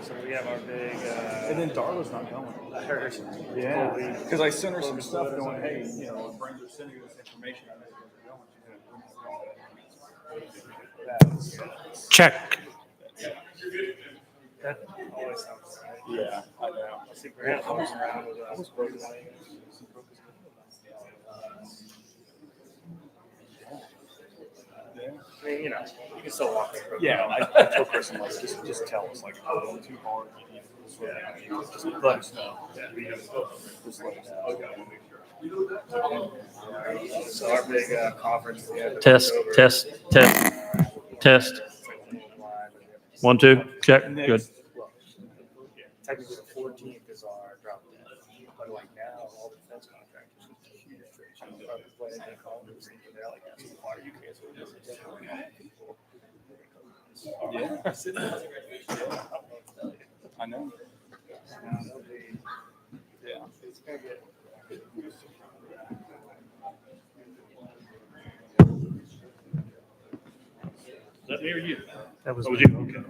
So we have our big. And then Darla's not going. I heard. Yeah, because I sent her some stuff going, hey, our friends are sending us information. I know you're going. Check. That always sounds right. Yeah, I know. I see Brady comes around with us. I mean, you can still walk through. Yeah, I told Chris, I'm like, just tell us, like, oh, too hard. Just let us know. Just let us know. So our big conference. Test. 1, 2. Check. Good. Technically, the 14th is our drop dead. But like now, all the defense contractors are huge trade shows. They're like, that's the water you can't. Yeah, I know. Yeah. It's gonna get. Is that me or you? That was you. Okay.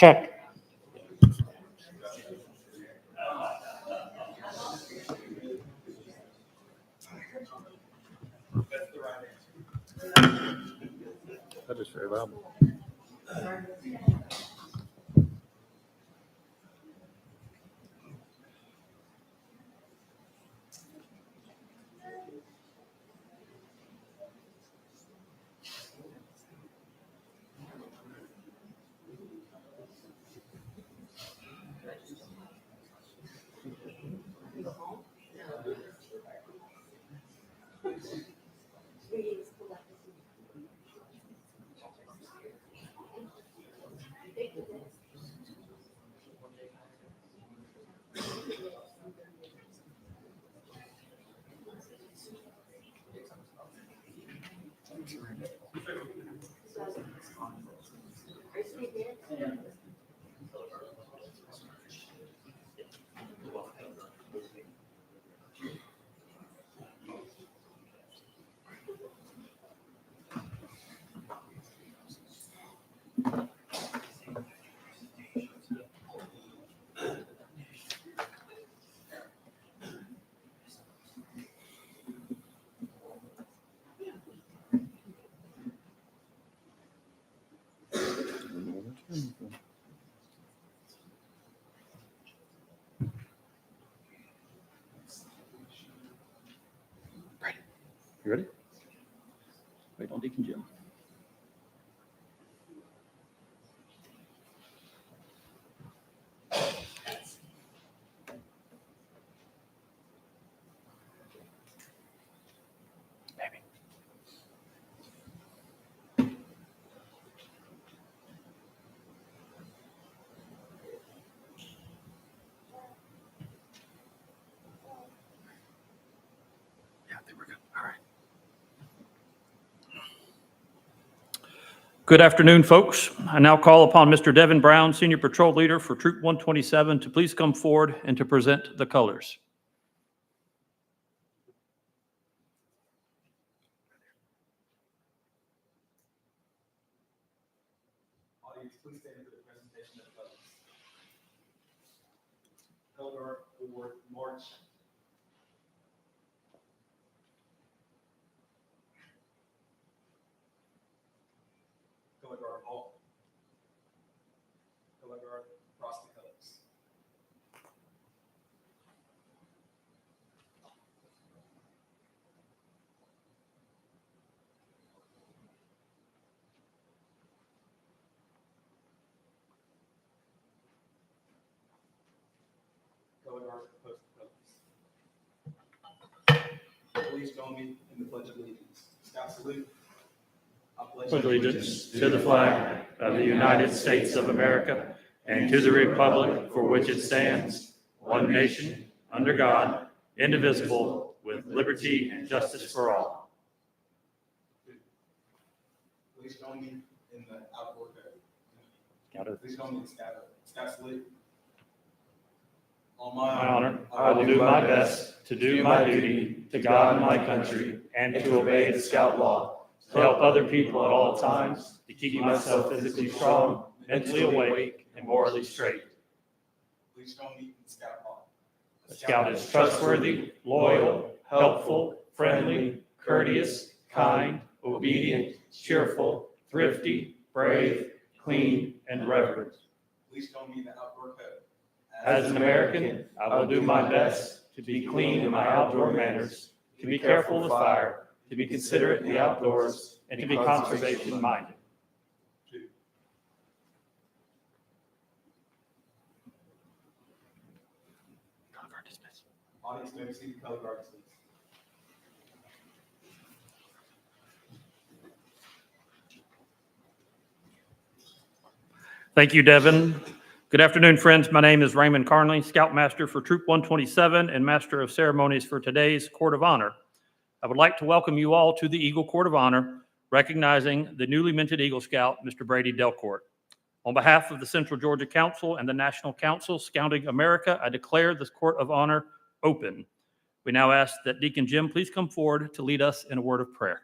check. That is very loud. Brady, you ready? Wait on Deacon Jim. Yeah, I think we're good. All right. Good afternoon, folks. I now call upon Mr. Devin Brown, Senior Patrol Leader for Troop 127, to please come forward and to present the colors. Audience, please stand for the presentation of colors. Color Award March. Color guard Hall. Color guard Frosty Colors. Color guard Post Colors. Please join me in the Pledge of Allegiance. Scout salute. I Pledge allegiance to the flag of the United States of America and to the republic for which it stands, one nation, under God, indivisible, with liberty and justice for all. Please join me in the outdoor code. Please join me in Scout salute. On My honor, I will do my best to do my duty to God and my country and to obey the Scout law, to help other people at all times, to keep myself physically strong, mentally awake, and morally straight. Please don't meet in Scout Hall. A scout is trustworthy, loyal, helpful, friendly, courteous, kind, obedient, cheerful, thrifty, brave, clean, and reverent. Please don't meet the outdoor code. As an American, I will do my best to be clean in my outdoor manners, to be careful of fire, to be considerate in the outdoors, and to be conservation-minded. Audience may see the color guard, please. Thank you, Devin. Good afternoon, friends. My name is Raymond Carnley, Scoutmaster for Troop 127 and Master of Ceremonies for today's Court of Honor. I would like to welcome you all to the Eagle Court of Honor, recognizing the newly minted Eagle Scout, Mr. Brady Delcourt. On behalf of the Central Georgia Council and the National Council Scouting America, I declare this Court of Honor open. We now ask that Deacon Jim please come forward to lead us in a word of prayer.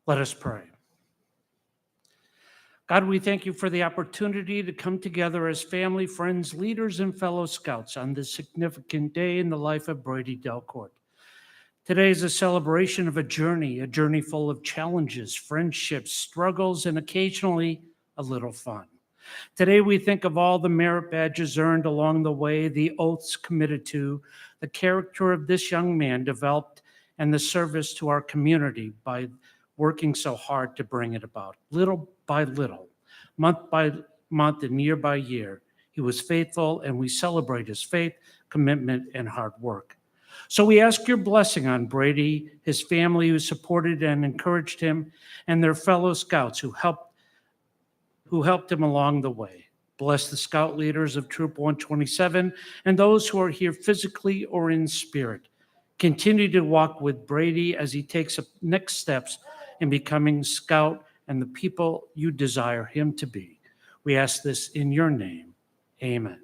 Let us pray. God, we thank you for the opportunity to come together as family, friends, leaders, and fellow scouts on this significant day in the life of Brady Delcourt. Today is a celebration of a journey full of challenges, friendships, struggles, and occasionally a little fun. Today we think of all the merit badges earned along the way, the oaths committed to, the character of this young man developed, and the service to our community by working so hard to bring it about. Little by little, month by month, and year by year, he was faithful, and we celebrate his faith, commitment, and hard work. So we ask your blessing on Brady, his family who supported and encouraged him, and their fellow scouts who helped him along the way. Bless the scout leaders of Troop 127 and those who are here physically or in spirit. Continue to walk with Brady as he takes next steps in becoming scout and the people you desire him to be. We ask this in your name. Amen.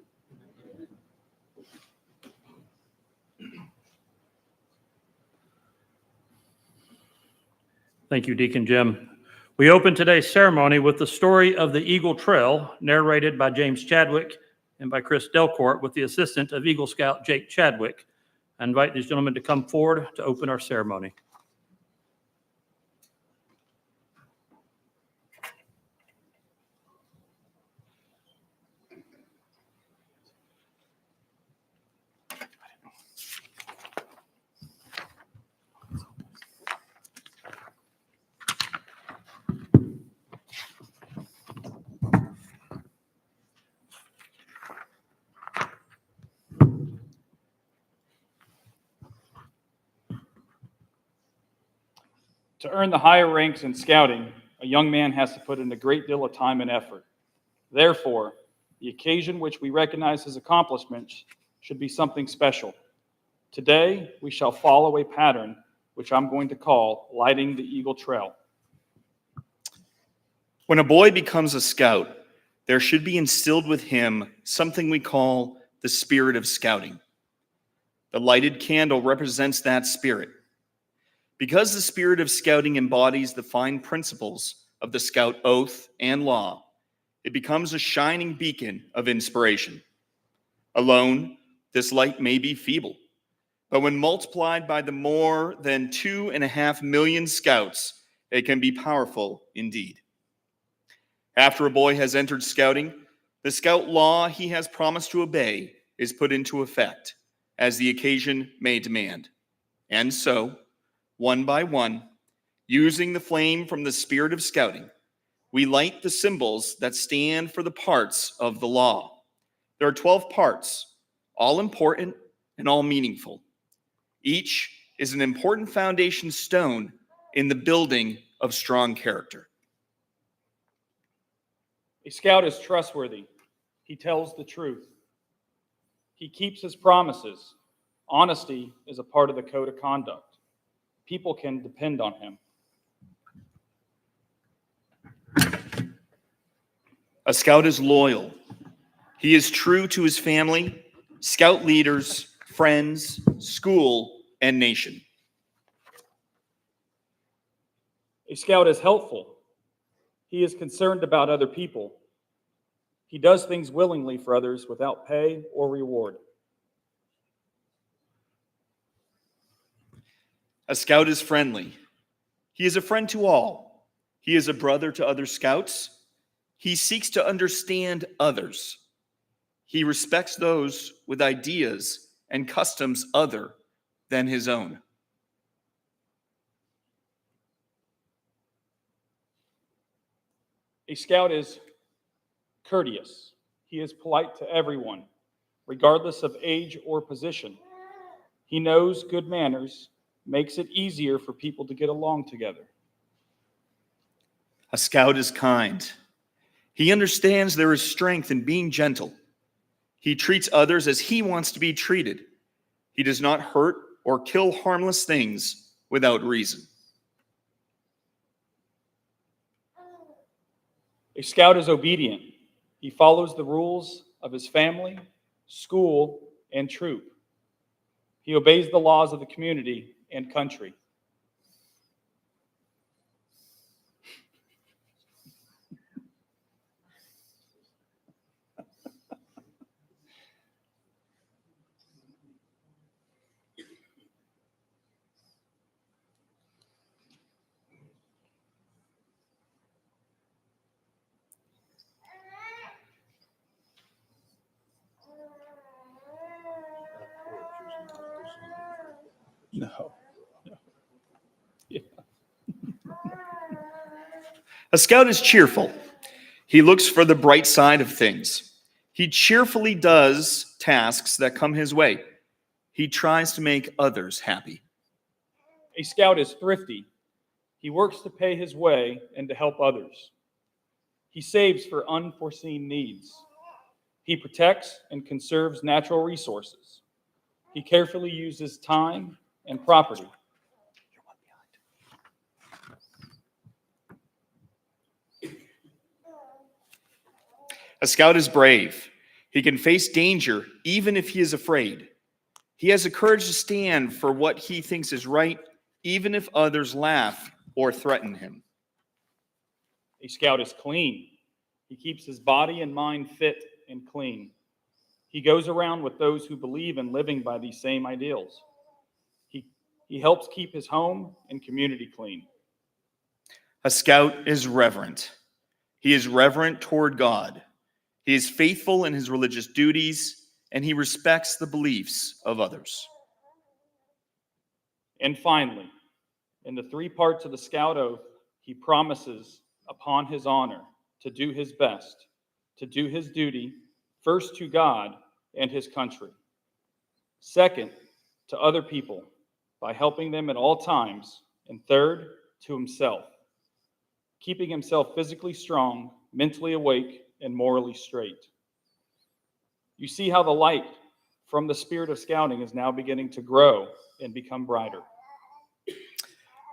Thank you, Deacon Jim. We open today's ceremony with the story of the Eagle Trail, narrated by James Chadwick and by Chris Delcourt, with the assistant of Eagle Scout Jake Chadwick. I invite these gentlemen to come forward to open our ceremony. To earn the higher ranks in scouting, a young man has to put in a great deal of time and effort. Therefore, the occasion which we recognize his accomplishments should be something special. Today, we shall follow a pattern which I'm going to call lighting the Eagle Trail. When a boy becomes a scout, there should be instilled with him something we call the spirit of scouting. The lighted candle represents that spirit. Because the spirit of scouting embodies the fine principles of the scout oath and law, it becomes a shining beacon of inspiration. Alone, this light may be feeble, but when multiplied by the more than 2.5 million scouts, it can be powerful indeed. After a boy has entered scouting, the scout law he has promised to obey is put into effect, as the occasion may demand. And so, one by one, using the flame from the spirit of scouting, we light the symbols that stand for the parts of the law. There are 12 parts, all important and all meaningful. Each is an important foundation stone in the building of strong character. A scout is trustworthy. He tells the truth. He keeps his promises. Honesty is a part of the code of conduct. People can depend on him. A scout is loyal. He is true to his family, scout leaders, friends, school, and nation. A scout is helpful. He is concerned about other people. He does things willingly for others without pay or reward. A scout is friendly. He is a friend to all. He is a brother to other scouts. He seeks to understand others. He respects those with ideas and customs other than his own. A scout is courteous. He is polite to everyone, regardless of age or position. He knows good manners, makes it easier for people to get along together. A scout is kind. He understands there is strength in being gentle. He treats others as he wants to be treated. He does not hurt or kill harmless things without reason. A scout is obedient. He follows the rules of his family, school, and troop. He obeys the laws of the community and country. No. Yeah. A scout is cheerful. He looks for the bright side of things. He cheerfully does tasks that come his way. He tries to make others happy. A scout is thrifty. He works to pay his way and to help others. He saves for unforeseen needs. He protects and conserves natural resources. He carefully uses time and property. A scout is brave. He can face danger even if he is afraid. He has the courage to stand for what he thinks is right, even if others laugh or threaten him. A scout is clean. He keeps his body and mind fit and clean. He goes around with those who believe in living by these same ideals. He helps keep his home and community clean. A scout is reverent. He is reverent toward God. He is faithful in his religious duties, and he respects the beliefs of others. And finally, in the 3 parts of the scout oath, he promises upon his honor to do his best, to do his duty, first to God and his country. Second, to other people by helping them at all times. And third, to himself, keeping himself physically strong, mentally awake, and morally straight. You see how the light from the spirit of scouting is now beginning to grow and become brighter.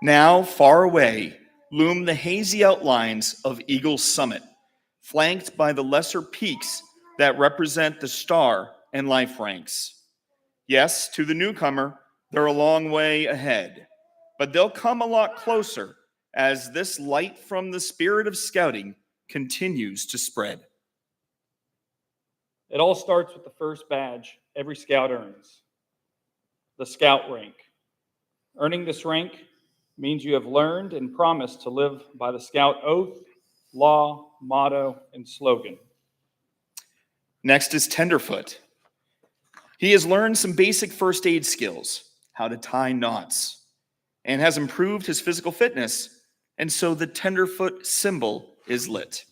Now, far away, loom the hazy outlines of Eagle's Summit, flanked by the lesser peaks that represent the star and life ranks. Yes, to the newcomer, they're a long way ahead, but they'll come a lot closer as this light from the spirit of scouting continues to spread. It all starts with the first badge every scout earns, the scout rank. Earning this rank means you have learned and promised to live by the scout oath, law, motto, and slogan. Next is Tenderfoot. He has learned some basic first aid skills, how to tie knots, and has improved his physical fitness, and so the Tenderfoot symbol is lit.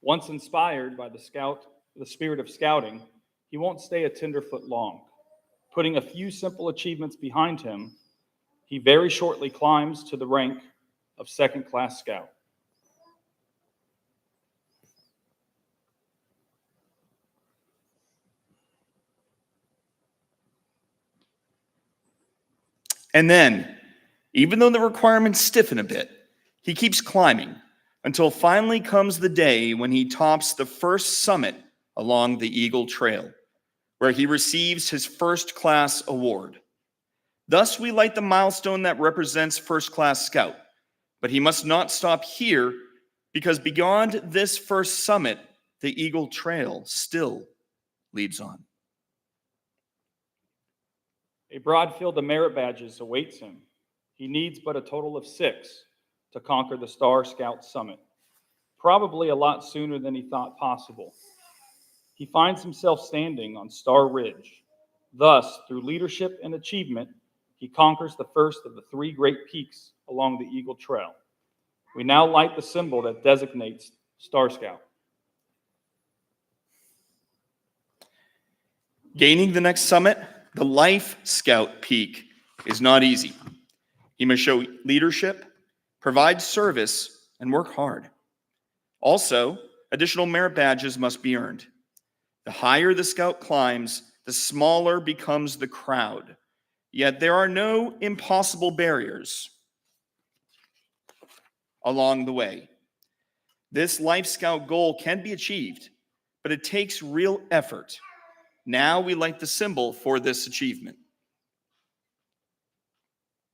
Once inspired by the spirit of scouting, he won't stay a tenderfoot long. Putting a few simple achievements behind him, he very shortly climbs to the rank of second-class scout. And then, even though the requirements stiffen a bit, he keeps climbing until finally comes the day when he tops the first summit along the Eagle Trail, where he receives his first-class award. Thus, we light the milestone that represents first-class scout. But he must not stop here, because beyond this first summit, the Eagle Trail still leads on. A broad field of merit badges awaits him. He needs but a total of 6 to conquer the Star Scout Summit, probably a lot sooner than he thought possible. He finds himself standing on Star Ridge. Thus, through leadership and achievement, he conquers the first of the 3 great peaks along the Eagle Trail. We now light the symbol that designates Star Scout. Gaining the next summit, the Life Scout Peak, is not easy. He must show leadership, provide service, and work hard. Also, additional merit badges must be earned. The higher the scout climbs, the smaller becomes the crowd. Yet there are no impossible barriers along the way. This Life Scout goal can be achieved, but it takes real effort. Now we light the symbol for this achievement.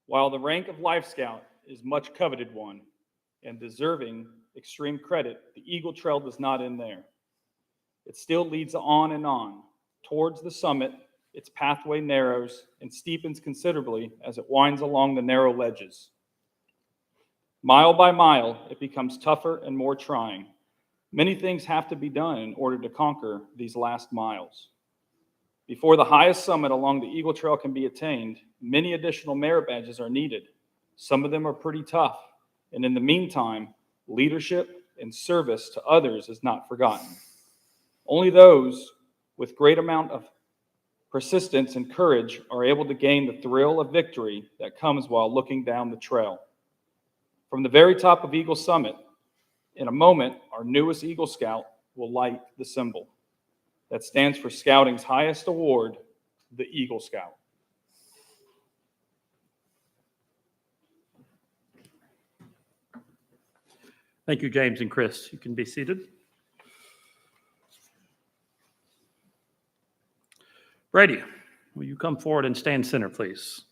While the rank of Life Scout is much coveted one and deserving extreme credit, the Eagle Trail does not end there. It still leads on and on. Towards the summit, its pathway narrows and steepens considerably as it winds along the narrow ledges. Mile by mile, it becomes tougher and more trying. Many things have to be done in order to conquer these last miles. Before the highest summit along the Eagle Trail can be attained, many additional merit badges are needed. Some of them are pretty tough, and in the meantime, leadership and service to others is not forgotten. Only those with great amount of persistence and courage are able to gain the thrill of victory that comes while looking down the trail. From the very top of Eagle Summit, in a moment, our newest Eagle Scout will light the symbol that stands for Scouting's highest award, the Eagle Scout. Thank you, James and Chris. You can be seated. Brady, will you come forward and stand center, please?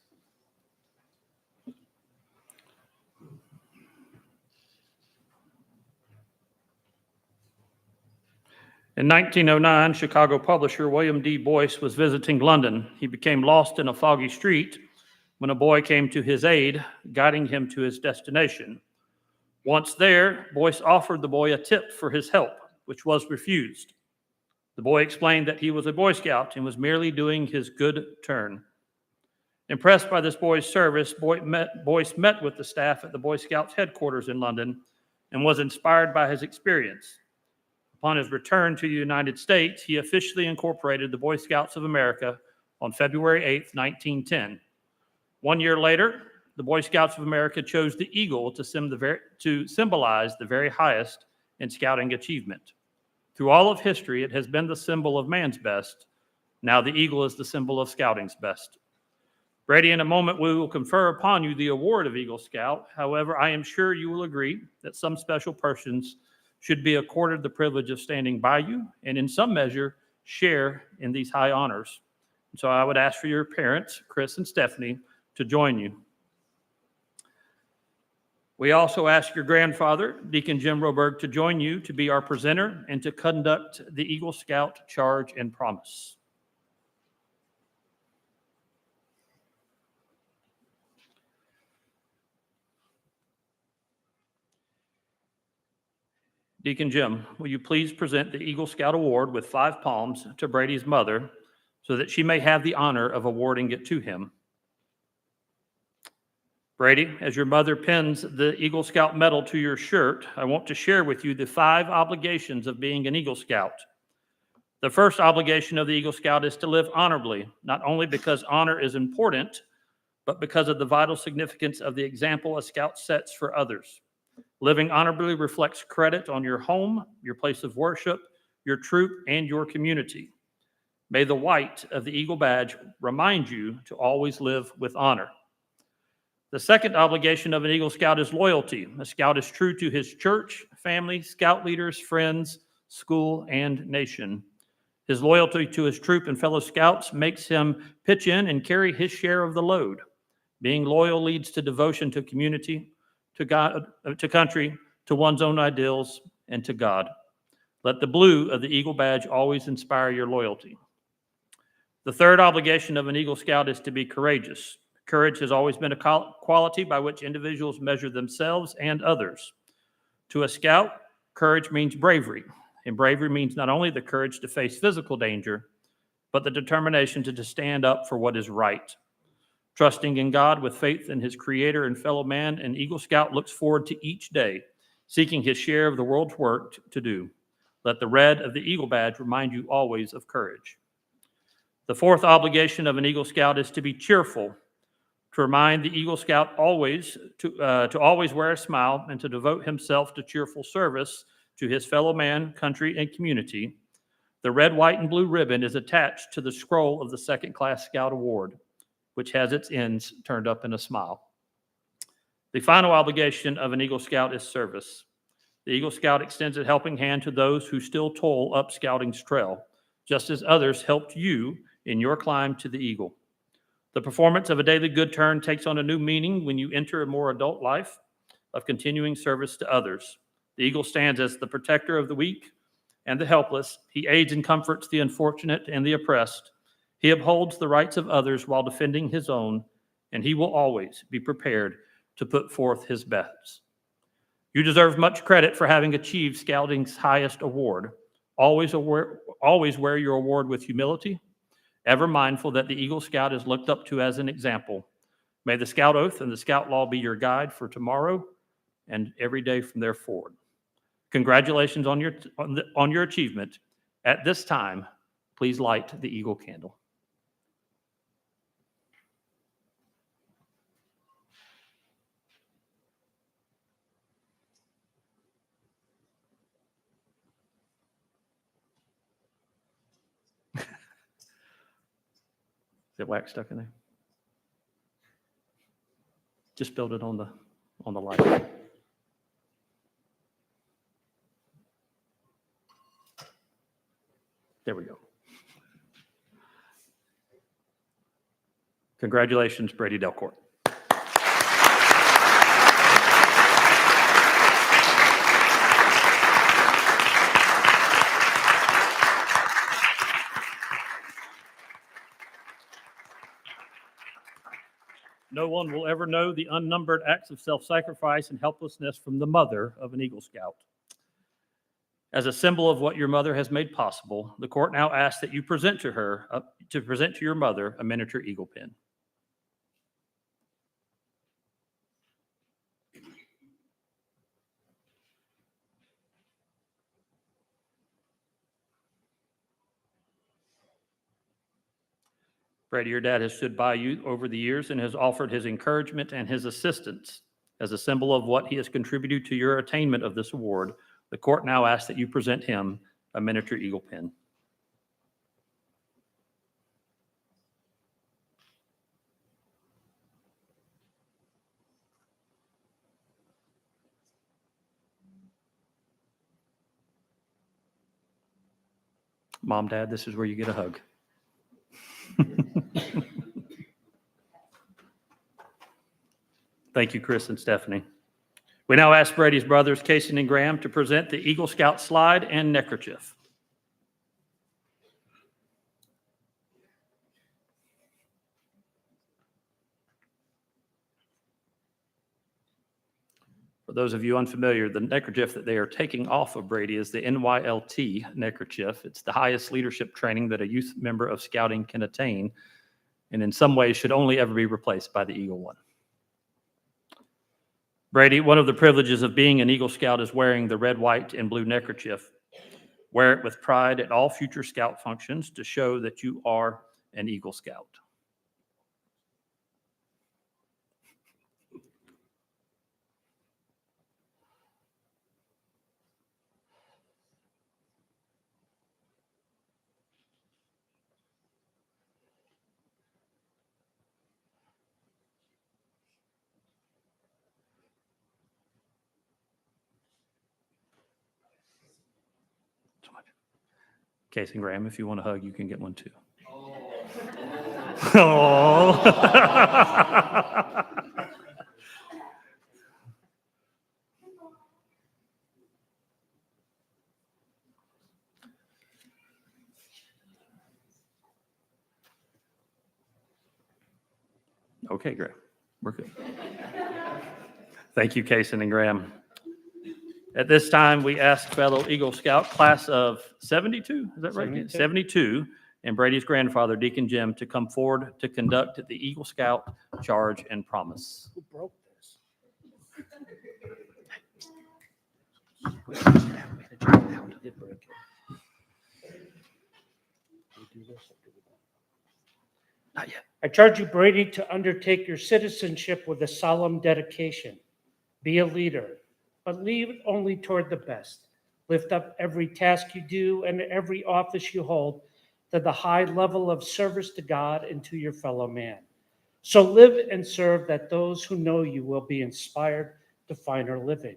In 1909, Chicago publisher William D. Boyce was visiting London. He became lost in a foggy street when a boy came to his aid, guiding him to his destination. Once there, Boyce offered the boy a tip for his help, which was refused. The boy explained that he was a Boy Scout and was merely doing his good turn. Impressed by this boy's service, Boyce met with the staff at the Boy Scouts headquarters in London and was inspired by his experience. Upon his return to the United States, he officially incorporated the Boy Scouts of America on February 8, 1910. 1 year later, the Boy Scouts of America chose the eagle to symbolize the very highest in scouting achievement. Through all of history, it has been the symbol of man's best. Now the eagle is the symbol of scouting's best. Brady, in a moment, we will confer upon you the award of Eagle Scout. However, I am sure you will agree that some special persons should be accorded the privilege of standing by you and in some measure share in these high honors. And so I would ask for your parents, Chris and Stephanie, to join you. We also ask your grandfather, Deacon Jim Roberg, to join you to be our presenter and to conduct the Eagle Scout charge and promise. Deacon Jim, will you please present the Eagle Scout Award with 5 palms to Brady's mother so that she may have the honor of awarding it to him? Brady, as your mother pins the Eagle Scout medal to your shirt, I want to share with you the 5 obligations of being an Eagle Scout. The first obligation of the Eagle Scout is to live honorably, not only because honor is important, but because of the vital significance of the example a scout sets for others. Living honorably reflects credit on your home, your place of worship, your troop, and your community. May the white of the Eagle badge remind you to always live with honor. The second obligation of an Eagle Scout is loyalty. A scout is true to his church, family, scout leaders, friends, school, and nation. His loyalty to his troop and fellow scouts makes him pitch in and carry his share of the load. Being loyal leads to devotion to community, to God, to country, to one's own ideals, and to God. Let the blue of the Eagle badge always inspire your loyalty. The third obligation of an Eagle Scout is to be courageous. Courage has always been a quality by which individuals measure themselves and others. To a scout, courage means bravery, and bravery means not only the courage to face physical danger, but the determination to stand up for what is right. Trusting in God with faith in his creator and fellow man, an Eagle Scout looks forward to each day, seeking his share of the world's work to do. Let the red of the Eagle badge remind you always of courage. The fourth obligation of an Eagle Scout is to be cheerful, to remind the Eagle Scout always to always wear a smile and to devote himself to cheerful service to his fellow man, country, and community. The red, white, and blue ribbon is attached to the scroll of the second-class Scout Award, which has its ends turned up in a smile. The final obligation of an Eagle Scout is service. The Eagle Scout extends a helping hand to those who still toil up Scouting's trail, just as others helped you in your climb to the Eagle. The performance of a daily good turn takes on a new meaning when you enter a more adult life of continuing service to others. The Eagle stands as the protector of the weak and the helpless. He aids and comforts the unfortunate and the oppressed. He upholds the rights of others while defending his own, and he will always be prepared to put forth his best. You deserve much credit for having achieved Scouting's highest award. Always wear your award with humility, ever mindful that the Eagle Scout is looked up to as an example. May the Scout Oath and the Scout Law be your guide for tomorrow and every day from there forward. Congratulations on your achievement. At this time, please light the Eagle candle. Is it wax stuck in there? Just build it on the light. There we go. Congratulations, Brady Delcourt. No one will ever know the unnumbered acts of self-sacrifice and helplessness from the mother of an Eagle Scout. As a symbol of what your mother has made possible, the court now asks that you present to your mother a miniature eagle pin. Brady, your dad has stood by you over the years and has offered his encouragement and his assistance. As a symbol of what he has contributed to your attainment of this award, the court now asks that you present him a miniature eagle pin. Mom, Dad, this is where you get a hug. Thank you, Chris and Stephanie. We now ask Brady's brothers, Casey and Graham, to present the Eagle Scout slide and neckerchief. For those of you unfamiliar, the neckerchief that they are taking off of Brady is the NYLT neckerchief. It's the highest leadership training that a youth member of Scouting can attain, and in some ways should only ever be replaced by the Eagle one. Brady, one of the privileges of being an Eagle Scout is wearing the red, white, and blue neckerchief. Wear it with pride at all future Scout functions to show that you are an Eagle Scout. Casey and Graham, if you want a hug, you can get one too. Oh. Okay, Graham, we're good. Thank you, Casey and Graham. At this time, we ask fellow Eagle Scout class of 72, is that right? 72. 72, and Brady's grandfather, Deacon Jim, to come forward to conduct the Eagle Scout charge and promise. Who broke this? Not yet. I charge you, Brady, to undertake your citizenship with a solemn dedication. Be a leader, but lead only toward the best. Lift up every task you do and every office you hold to the high level of service to God and to your fellow man. So live and serve that those who know you will be inspired to finer living.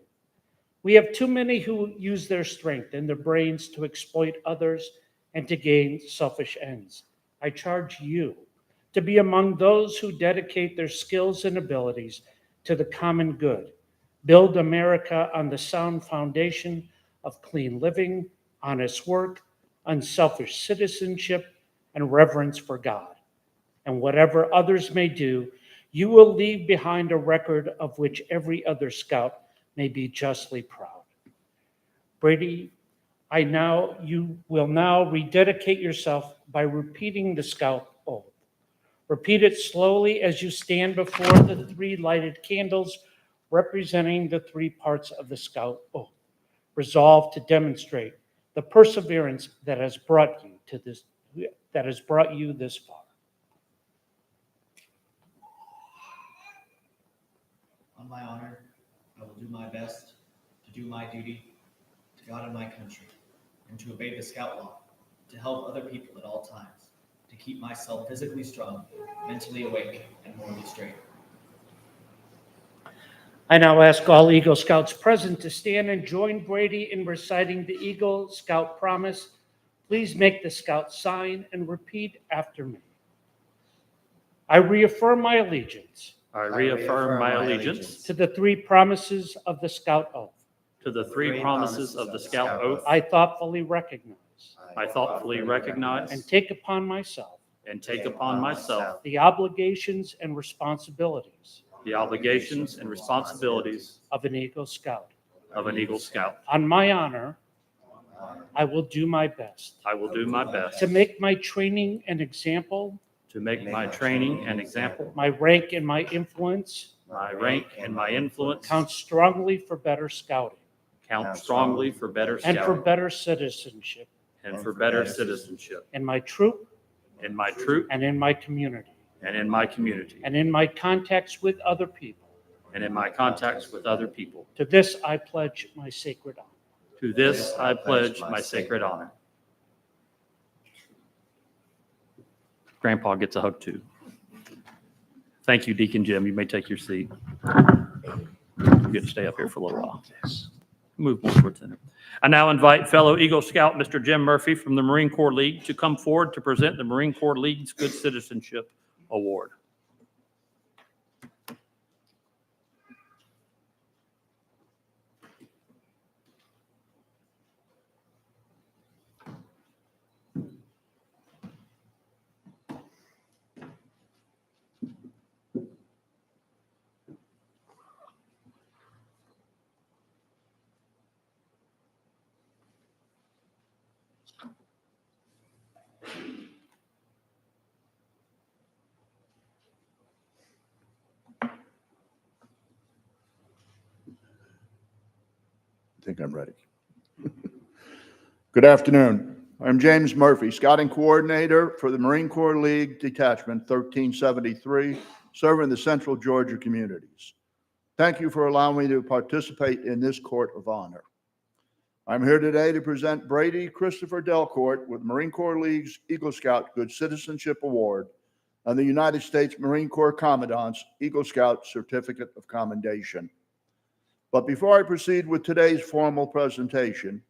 We have too many who use their strength and their brains to exploit others and to gain selfish ends. I charge you to be among those who dedicate their skills and abilities to the common good. Build America on the sound foundation of clean living, honest work, unselfish citizenship, and reverence for God. And whatever others may do, you will leave behind a record of which every other scout may be justly proud. Brady, you will now rededicate yourself by repeating the scout oath. Repeat it slowly as you stand before the 3 lighted candles representing the 3 parts of the scout oath. Resolve to demonstrate the perseverance that has brought you this far. On my honor, I will do my best to do my duty to God and my country, and to obey the scout law, to help other people at all times, to keep myself physically strong, mentally awake, and morally straight. I now ask all Eagle Scouts present to stand and join Brady in reciting the Eagle Scout promise. Please make the Scout sign and repeat after me. I reaffirm my allegiance I reaffirm my allegiance to the 3 promises of the Scout Oath. to the 3 promises of the Scout Oath. I thoughtfully recognize I thoughtfully recognize and take upon myself and take upon myself the obligations and responsibilities the obligations and responsibilities of an Eagle Scout. of an Eagle Scout. On my honor, I will do my best I will do my best to make my training an example, to make my training an example, my rank and my influence my rank and my influence count strongly for better scouting count strongly for better and for scouting better citizenship and for better citizenship in my troop in my troop and in my community and in my community and in my contacts with other people. and in my contacts with other people. To this I pledge my sacred honor. To this I pledge my sacred honor. Grandpa gets a hug too. Thank you, Deacon Jim. You may take your seat. You get to stay up here for a little while. Move more towards center. I now invite fellow Eagle Scout, Mr. Jim Murphy from the Marine Corps League, to come forward to present the Marine Corps League's Good Citizenship Award. I think I'm ready. Good afternoon. I'm James Murphy, Scouting Coordinator for the Marine Corps League Detachment 1373, serving the Central Georgia communities. Thank you for allowing me to participate in this court of honor. I'm here today to present Brady Christopher Delcourt with Marine Corps League's Eagle Scout Good Citizenship Award and the United States Marine Corps Commandant's Eagle Scout Certificate of Commendation. But before I proceed with today's formal presentation,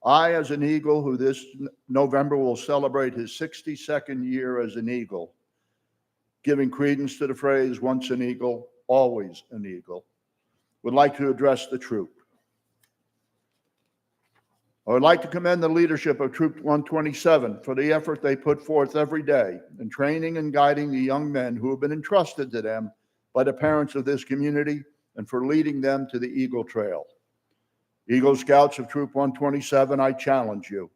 I, as an Eagle, who this November will celebrate his 62nd year as an Eagle, giving credence to the phrase, once an Eagle, always an Eagle, would like to address the troop. I would like to commend the leadership of Troop 127 for the effort they put forth every day in training and guiding the young men who have been entrusted to them by the parents of this community and for leading them to the Eagle Trail. Eagle Scouts of Troop 127, I challenge you,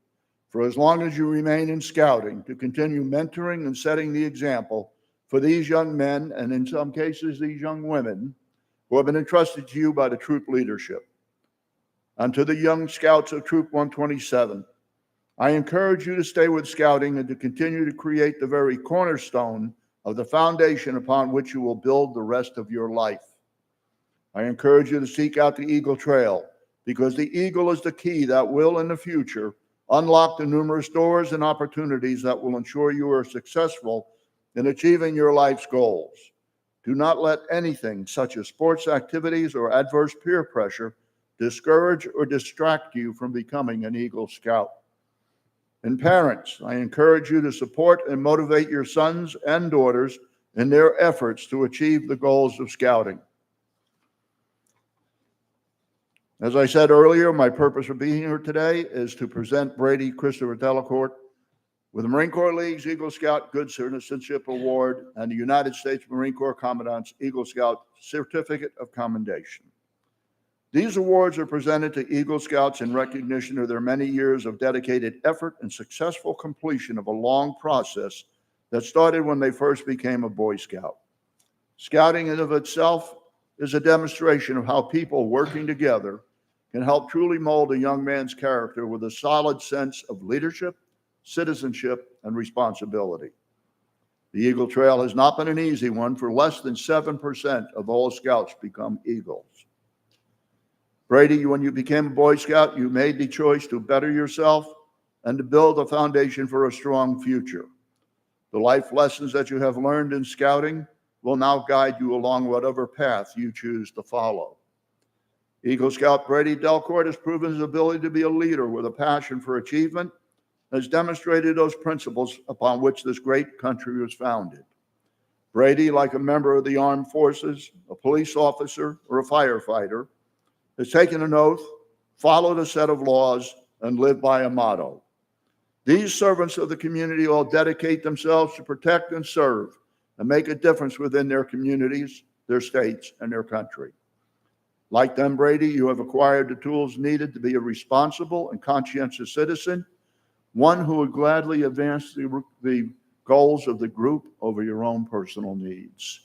for as long as you remain in scouting, to continue mentoring and setting the example for these young men, and in some cases, these young women, who have been entrusted to you by the troop leadership. And to the young scouts of Troop 127, I encourage you to stay with scouting and to continue to create the very cornerstone of the foundation upon which you will build the rest of your life. I encourage you to seek out the Eagle Trail, because the Eagle is the key that will, in the future, unlock the numerous doors and opportunities that will ensure you are successful in achieving your life's goals. Do not let anything, such as sports activities or adverse peer pressure, discourage or distract you from becoming an Eagle Scout. And parents, I encourage you to support and motivate your sons and daughters in their efforts to achieve the goals of scouting. As I said earlier, my purpose for being here today is to present Brady Christopher Delcourt with the Marine Corps League's Eagle Scout Good Citizenship Award and the United States Marine Corps Commandant's Eagle Scout Certificate of Commendation. These awards are presented to Eagle Scouts in recognition of their many years of dedicated effort and successful completion of a long process that started when they first became a Boy Scout. Scouting in of itself is a demonstration of how people working together can help truly mold a young man's character with a solid sense of leadership, citizenship, and responsibility. The Eagle Trail has not been an easy one, for less than 7% of all Scouts become Eagles. Brady, when you became a Boy Scout, you made the choice to better yourself and to build a foundation for a strong future. The life lessons that you have learned in scouting will now guide you along whatever path you choose to follow. Eagle Scout Brady Delcourt has proven his ability to be a leader with a passion for achievement, and has demonstrated those principles upon which this great country was founded. Brady, like a member of the armed forces, a police officer, or a firefighter, has taken an oath, followed a set of laws, and lived by a motto. These servants of the community all dedicate themselves to protect and serve and make a difference within their communities, their states, and their country. Like them, Brady, you have acquired the tools needed to be a responsible and conscientious citizen, one who would gladly advance the goals of the group over your own personal needs.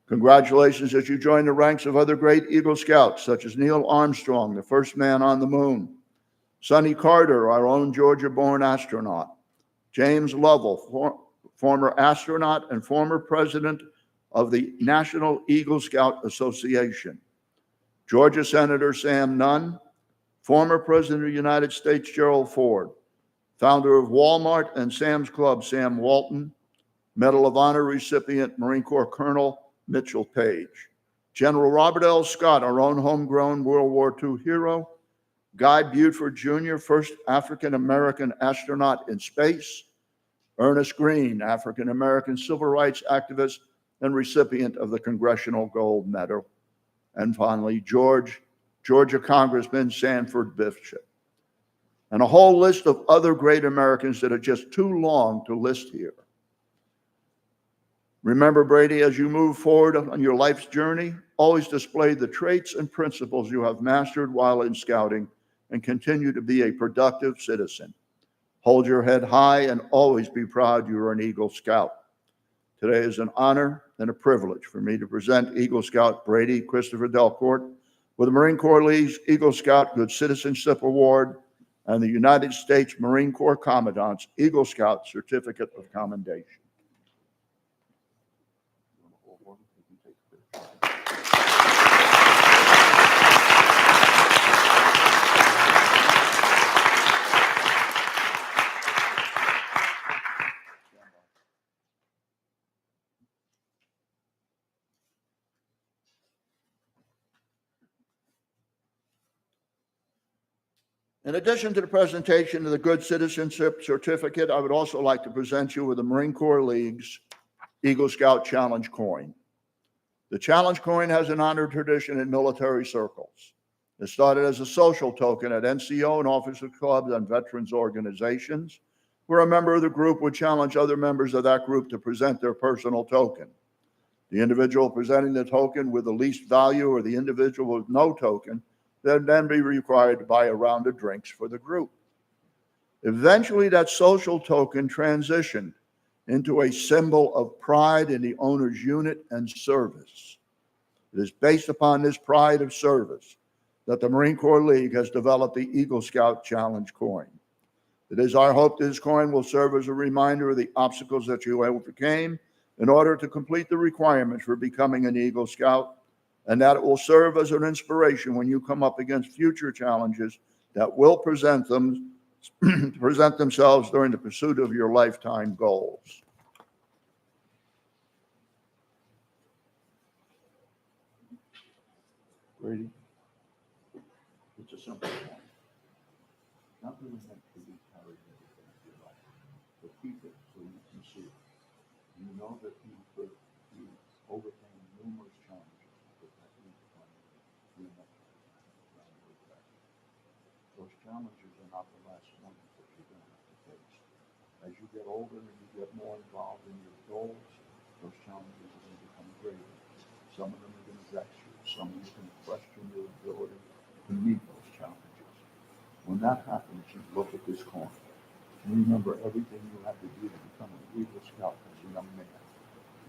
Congratulations as you join the ranks of other great Eagle Scouts, such as Neil Armstrong, the first man on the moon, Sonny Carter, our own Georgia-born astronaut, James Lovell, former astronaut and former president of the National Eagle Scout Association, Georgia Senator Sam Nunn, former President of the United States Gerald Ford, founder of Walmart and Sam's Club Sam Walton, Medal of Honor recipient Marine Corps Colonel Mitchell Page, General Robert L. Scott, our own homegrown World War II hero, Guy Buford Jr., first African-American astronaut in space, Ernest Green, African-American civil rights activist and recipient of the Congressional Gold Medal, and finally, Georgia Congressman Sanford Bishop, and a whole list of other great Americans that are just too long to list here. Remember, Brady, as you move forward on your life's journey, always display the traits and principles you have mastered while in scouting and continue to be a productive citizen. Hold your head high and always be proud you are an Eagle Scout. Today is an honor and a privilege for me to present Eagle Scout Brady Christopher Delcourt with the Marine Corps League's Eagle Scout Good Citizenship Award and the United States Marine Corps Commandant's Eagle Scout Certificate of Commendation. In addition to the presentation of the Good Citizenship Certificate, I would also like to present you with the Marine Corps League's Eagle Scout Challenge Coin. The Challenge Coin has an honored tradition in military circles. It started as a social token at NCO and officers' clubs and veterans organizations, where a member of the group would challenge other members of that group to present their personal token. The individual presenting the token with the least value or the individual with no token would then be required to buy a round of drinks for the group. Eventually, that social token transitioned into a symbol of pride in the owner's unit and service. It is based upon this pride of service that the Marine Corps League has developed the Eagle Scout Challenge Coin. It is our hope that this coin will serve as a reminder of the obstacles that you overcame in order to complete the requirements for becoming an Eagle Scout, and that it will serve as an inspiration when you come up against future challenges that will present themselves during the pursuit of your lifetime goals. Brady, it's a simple one. Not really meant to be carried everything of your life, but keep it so you can see it. You know that you overcame numerous challenges that you find your next round of life. Those challenges are not the last ones that you're going to have to face. As you get older and you get more involved in your goals, those challenges are going to become greater. Some of them are going to vex you. Some of you can question your ability to meet those challenges. When that happens, you look at this coin and remember everything you had to do to become an Eagle Scout as a young man,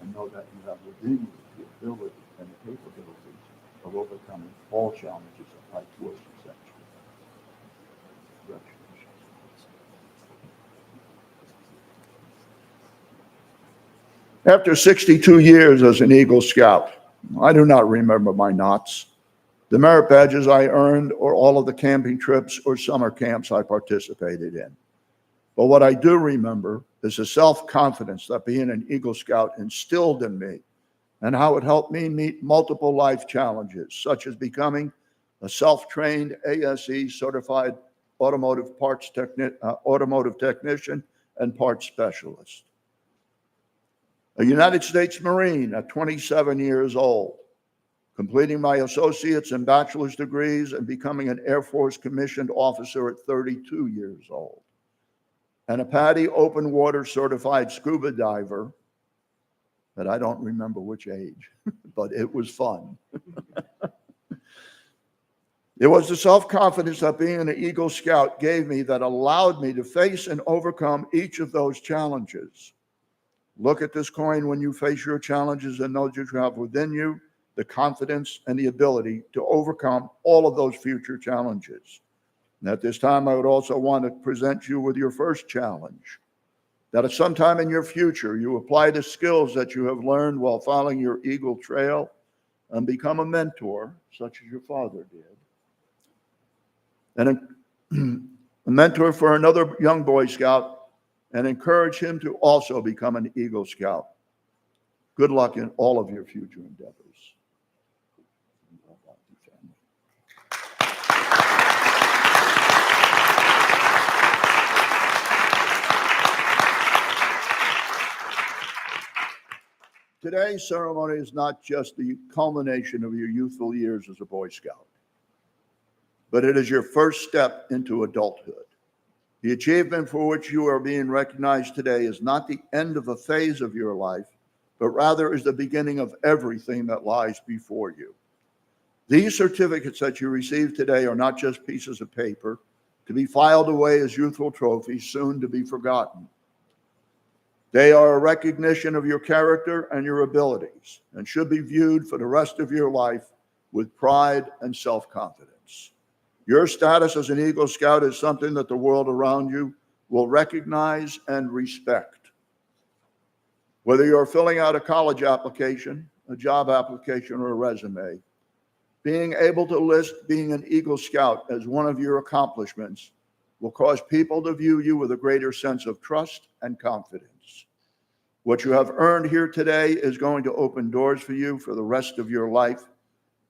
and know that you have within you the ability and the capabilities of overcoming all challenges that lie towards success. Congratulations. After 62 years as an Eagle Scout, I do not remember my knots, the merit badges I earned, or all of the camping trips or summer camps I participated in. But what I do remember is the self-confidence that being an Eagle Scout instilled in me, and how it helped me meet multiple life challenges, such as becoming a self-trained ASE certified automotive technician and parts specialist. A United States Marine at 27 years old, completing my associate's and bachelor's degrees and becoming an Air Force commissioned officer at 32 years old. And a PADI open water certified scuba diver, but I don't remember which age, but it was fun. It was the self-confidence that being an Eagle Scout gave me that allowed me to face and overcome each of those challenges. Look at this coin when you face your challenges and know that you have within you the confidence and the ability to overcome all of those future challenges. And at this time, I would also want to present you with your first challenge, that at some time in your future, you apply the skills that you have learned while following your Eagle Trail and become a mentor, such as your father did. And a mentor for another young Boy Scout, and encourage him to also become an Eagle Scout. Good luck in all of your future endeavors. Today's ceremony is not just the culmination of your youthful years as a Boy Scout, but it is your first step into adulthood. The achievement for which you are being recognized today is not the end of a phase of your life, but rather is the beginning of everything that lies before you. These certificates that you receive today are not just pieces of paper to be filed away as youthful trophies soon to be forgotten. They are a recognition of your character and your abilities, and should be viewed for the rest of your life with pride and self-confidence. Your status as an Eagle Scout is something that the world around you will recognize and respect. Whether you're filling out a college application, a job application, or a resume, being able to list being an Eagle Scout as one of your accomplishments will cause people to view you with a greater sense of trust and confidence. What you have earned here today is going to open doors for you for the rest of your life.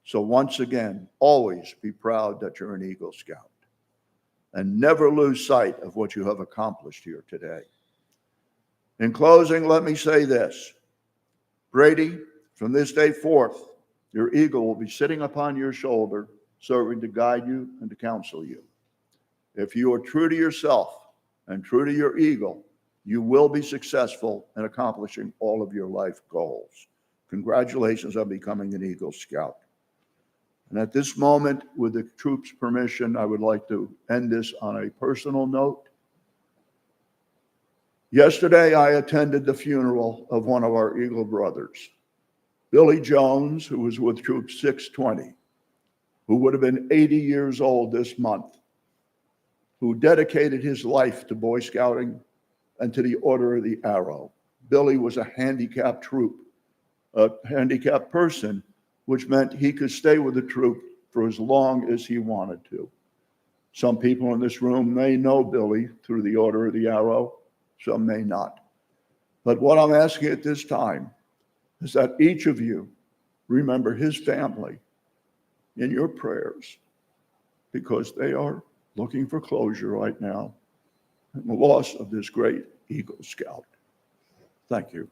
So once again, always be proud that you're an Eagle Scout. and never lose sight of what you have accomplished here today. In closing, let me say this. Brady, from this day forth, your eagle will be sitting upon your shoulder, serving to guide you and to counsel you. If you are true to yourself and true to your eagle, you will be successful in accomplishing all of your life goals. Congratulations on becoming an Eagle Scout. And at this moment, with the troops' permission, I would like to end this on a personal note. Yesterday, I attended the funeral of one of our Eagle brothers, Billy Jones, who was with Troop 620, who would have been 80 years old this month, who dedicated his life to Boy Scouting and to the Order of the Arrow. Billy was a handicapped troop, a handicapped person, which meant he could stay with the troop for as long as he wanted to. Some people in this room may know Billy through the Order of the Arrow, some may not. But what I'm asking at this time is that each of you remember his family in your prayers, because they are looking for closure right now in the loss of this great Eagle Scout. Thank you.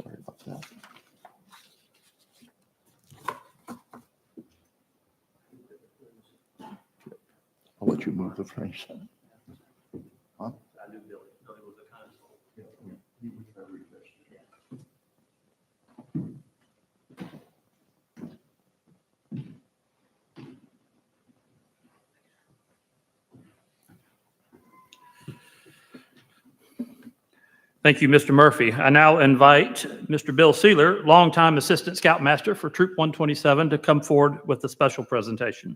Sorry about that. I'll let you move the frame. Huh? I knew Billy. Billy was a constable. Yeah, he was very good. Thank you, Mr. Murphy. I now invite Mr. Bill Sealer, longtime Assistant Scoutmaster for Troop 127, to come forward with a special presentation.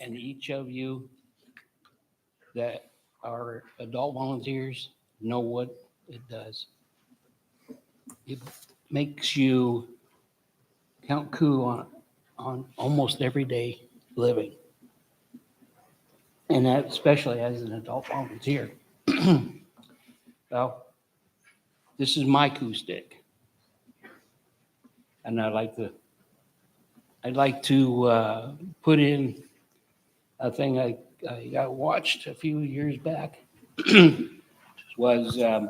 And each of you that are adult volunteers know what it does. It makes you count coup on almost everyday living. And that especially as an adult volunteer. Well, this is my coup stick. And I'd like to put in a thing I watched a few years back. Was I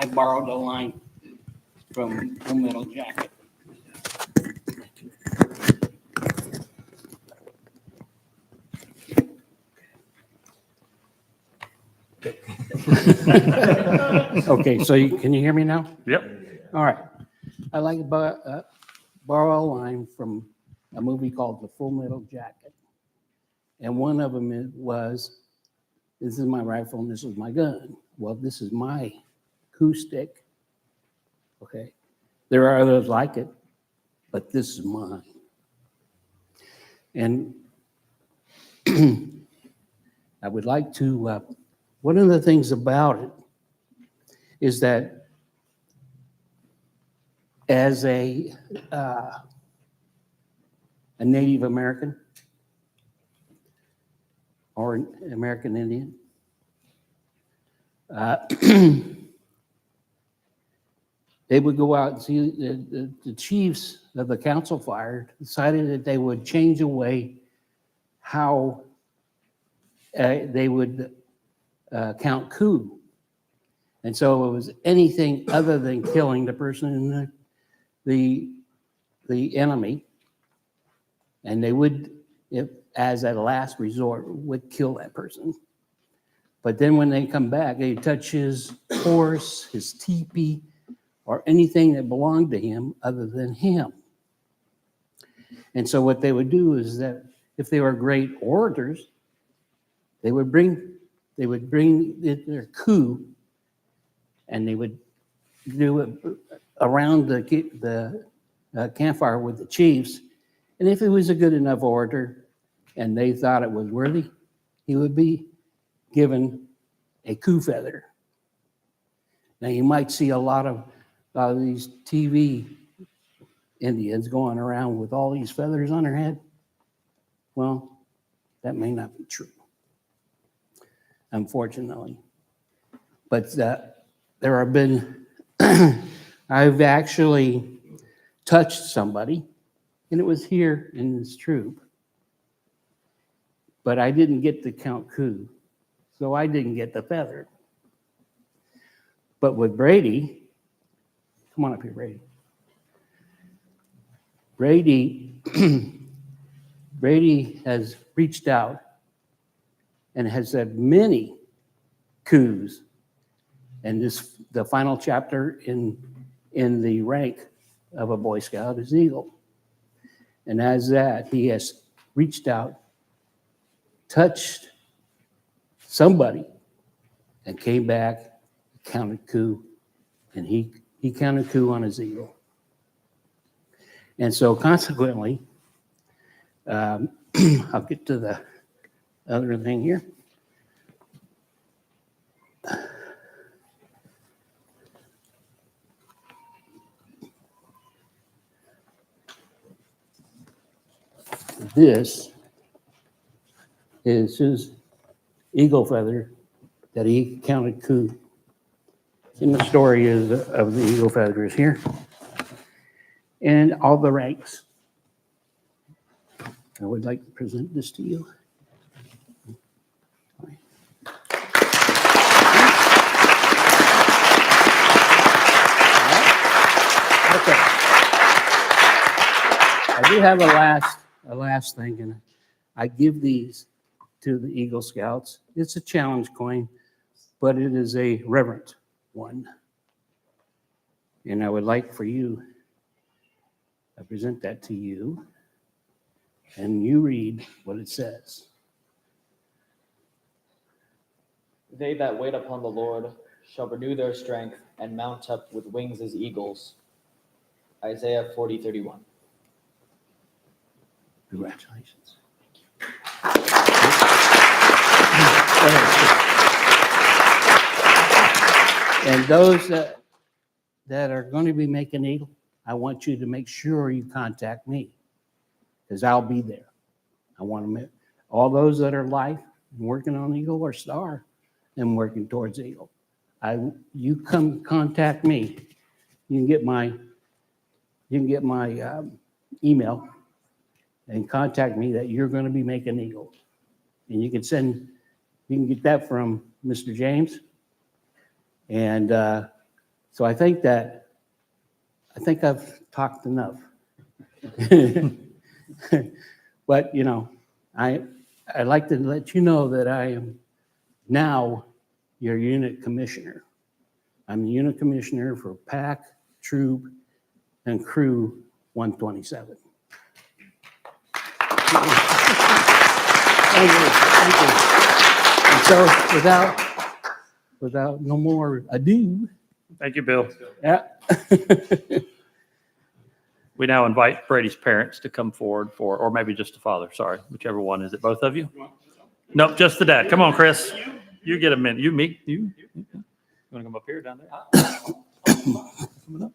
borrowed a line from Full Metal Jacket. Okay, so can you hear me now? Yep. All right. I like to borrow a line from a movie called The Full Metal Jacket. And one of them was, this is my rifle and this is my gun. Well, this is my coup stick. Okay. There are others like it, but this is mine. And I would like to, one of the things about it is that as a Native American or an American Indian, they would go out and see the chiefs of the council fire decided that they would change the way how they would count coup. And so it was anything other than killing the person in the enemy. And they would, as a last resort, would kill that person. But then when they come back, they touch his horse, his teepee, or anything that belonged to him other than him. And so what they would do is that if they were great orators, they would bring their coup, and they would do it around the campfire with the chiefs. And if he was a good enough orator and they thought it was worthy, he would be given a coup feather. Now you might see a lot of these TV Indians going around with all these feathers on their head. Well, that may not be true, unfortunately. But there have been, I've actually touched somebody, and it was here in this troop, but I didn't get the count coup, so I didn't get the feather. But with Brady, come on up here, Brady. Brady has reached out and has had many coups, and the final chapter in the rank of a Boy Scout is Eagle. And as that, he has reached out, touched somebody, and came back, counted coup, and he counted coup on his Eagle. And so consequently, I'll get to the other thing here. This is his eagle feather that he counted coup. And the story is of the eagle feather is here. And all the ranks. I would like to present this to you. Okay. I do have a last thing, and I give these to the Eagle Scouts. It's a challenge coin, but it is a reverent one. And I would like for you, I present that to you, and you read what it says. They that wait upon the Lord shall renew their strength and mount up with wings as eagles. Isaiah 40:31. Congratulations. And those that are going to be making Eagle, I want you to make sure you contact me, because I'll be there. I want to make all those that are live working on Eagle or Star and working towards Eagle. You come contact me. You can get my email and contact me that you're going to be making Eagle. And you can get that from Mr. James. And so I think I've talked enough. But, you know, I'd like to let you know that I am now your unit commissioner. I'm the unit commissioner for PAC, Troop, and Crew 127. Thank you. And so without no more ado. Thank you, Bill. Yeah. We now invite Brady's parents to come forward or maybe just the father, sorry, whichever one. Is it both of you? Nope, just the dad. Come on, Chris. You get a minute. You want to come up here, down there? Coming up.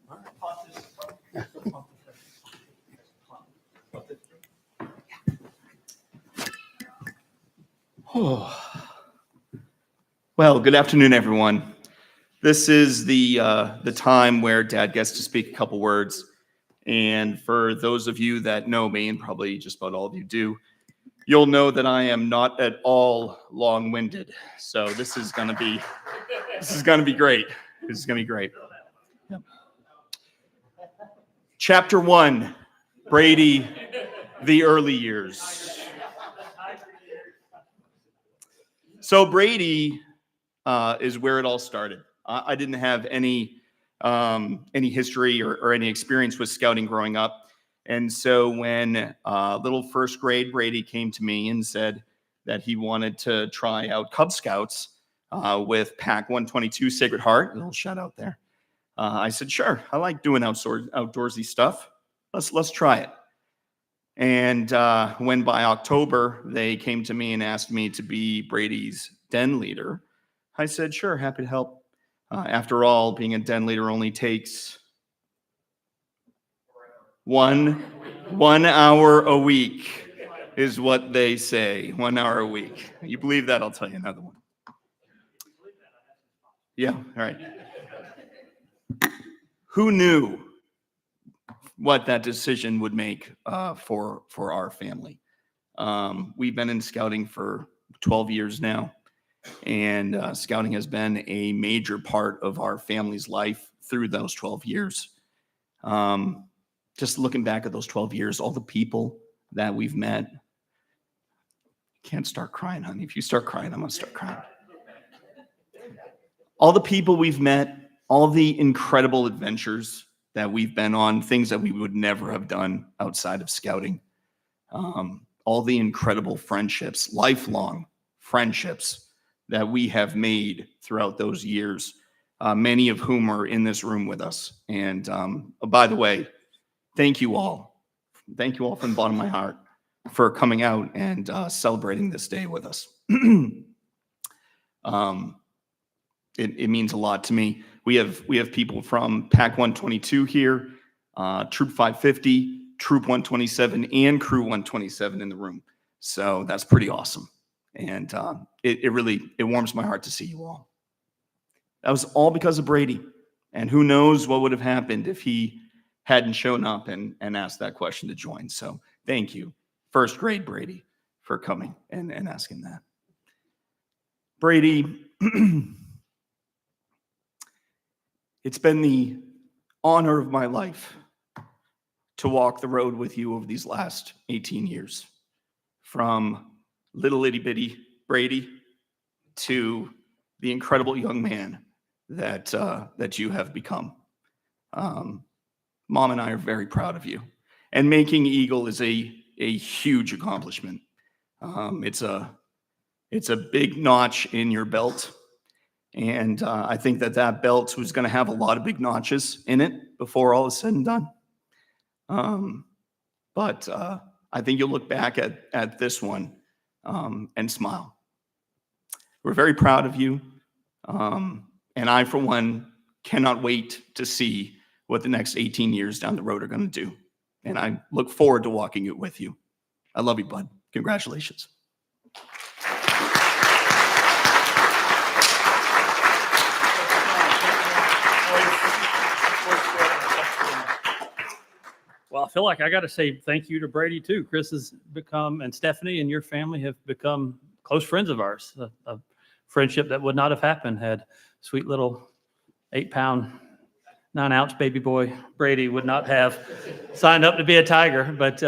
Well, good afternoon, everyone. This is the time where Dad gets to speak a couple words. And for those of you that know me, and probably just about all of you do, you'll know that I am not at all long-winded. So this is gonna be great. This is gonna be great. Yep. Chapter 1, Brady, the early years. So Brady is where it all started. I didn't have any history or any experience with scouting growing up. And so when little first grade Brady came to me and said that he wanted to try out Cub Scouts with Pack 122 Sacred Heart, a little shout out there, I said, sure, I like doing outdoorsy stuff. Let's try it. And when by October they came to me and asked me to be Brady's den leader, I said, sure, happy to help. After all, being a den leader only takes one hour a week is what they say. 1 hour a week. You believe that? I'll tell you another one. Yeah, all right. Who knew what that decision would make for our family? We've been in scouting for 12 years now, and scouting has been a major part of our family's life through those 12 years. Just looking back at those 12 years, all the people that we've met. Can't start crying, honey. If you start crying, I'm going to start crying. All the people we've met, all the incredible adventures that we've been on, things that we would never have done outside of scouting. All the incredible friendships, lifelong friendships that we have made throughout those years, many of whom are in this room with us. And by the way, thank you all. Thank you all from the bottom of my heart for coming out and celebrating this day with us. It means a lot to me. We have people from Pack 122 here, Troop 550, Troop 127, and Crew 127 in the room. So that's pretty awesome. And it really warms my heart to see you all. That was all because of Brady. And who knows what would have happened if he hadn't shown up and asked that question to join. So thank you, first grade Brady, for coming and asking that. Brady, it's been the honor of my life to walk the road with you over these last 18 years. From little itty bitty Brady to the incredible young man that you have become. Mom and I are very proud of you. And making Eagle is a huge accomplishment. It's a big notch in your belt. And I think that belt was going to have a lot of big notches in it before all is said and done. But I think you'll look back at this one and smile. We're very proud of you. And I, for one, cannot wait to see what the next 18 years down the road are going to do. And I look forward to walking it with you. I love you, bud. Congratulations. Well, I feel like I got to say thank you to Brady too. Chris has become, and Stephanie and your family have become close friends of ours. A friendship that would not have happened had sweet little 8-pound, 9-ounce baby boy Brady would not have signed up to be a Tiger. But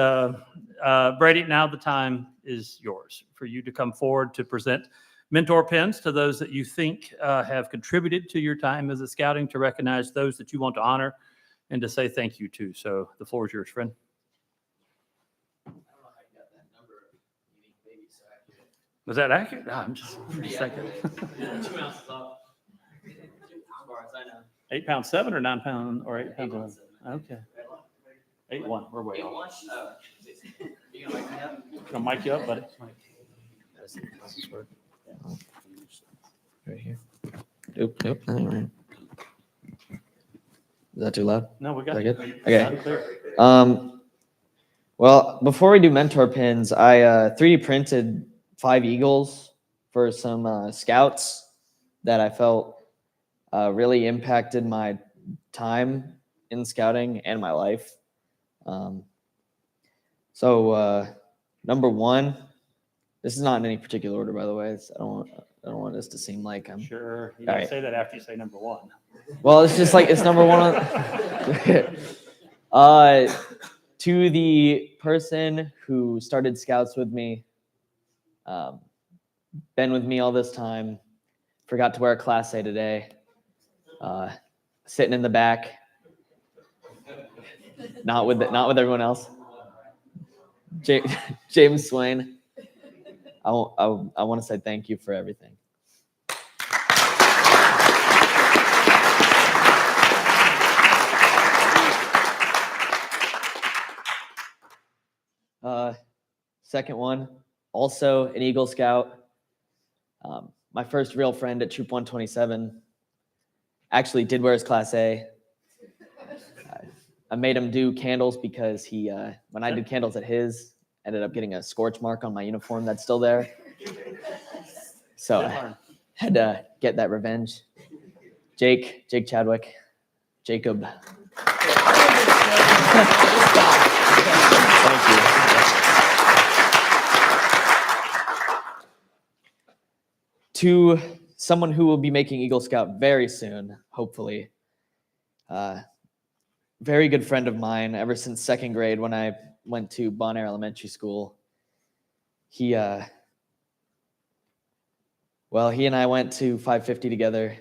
Brady, now the time is yours for you to come forward to present mentor pins to those that you think have contributed to your time as a scouting, to recognize those that you want to honor, and to say thank you to. So the floor is yours, friend. Was that accurate? No, I'm just second. 2 ounces off. As far as I know. 8 pounds 7 or 9 pound or 8 pounds 11? Okay. 8-1. We're way off. You gonna mic me up? Gonna mic you up, buddy. Right here. Nope, that ain't right. Is that too loud? No, we got Is you. that good? Okay. Loud and clear. Well, before we do mentor pins, I 3D printed 5 eagles for some scouts that I felt really impacted my time in scouting and my life. So number 1, this is not in any particular order, by the way. I don't want this to seem like I'm Sure. You All gotta right. say that after you say number 1. Well, it's just like it's number 1 on to the person who started scouts with me, been with me all this time. Forgot to wear a Class A today. Sitting in the back. Not with everyone else. James Swain. I want to say thank you for everything. Second one, also an Eagle Scout. My first real friend at Troop 127 actually did wear his Class A. I made him do candles because he, when I did candles at his, ended up getting a scorch mark on my uniform that's still there. So I had to get that revenge. Jake Chadwick, Jacob. Thank you. To someone who will be making Eagle Scout very soon, hopefully. Very good friend of mine ever since second grade when I went to Bon Air Elementary School. He and I went to 550 together.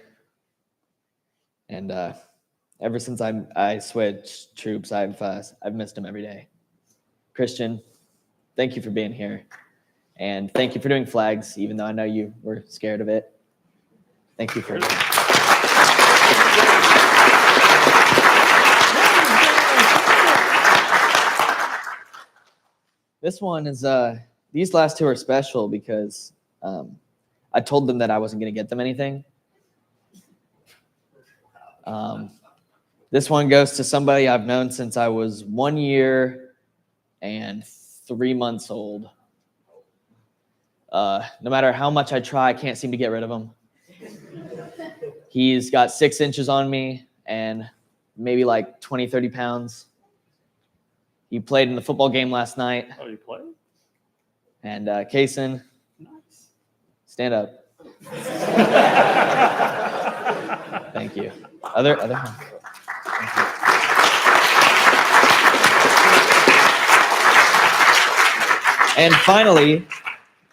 And ever since I switched troops, I've missed him every day. Christian, thank you for being here. And thank you for doing flags, even though I know you were scared of it. Thank you for This one is, these last two are special because I told them that I wasn't going to get them anything. This one goes to somebody I've known since I was 1 year and 3 months old. No matter how much I try, I can't seem to get rid of him. He's got 6 inches on me and maybe like 20, 30 pounds. He played in the football game last night. Oh, you played? And Kaysen, Nice. stand up. Thank you. Other hand. Thank you. And finally,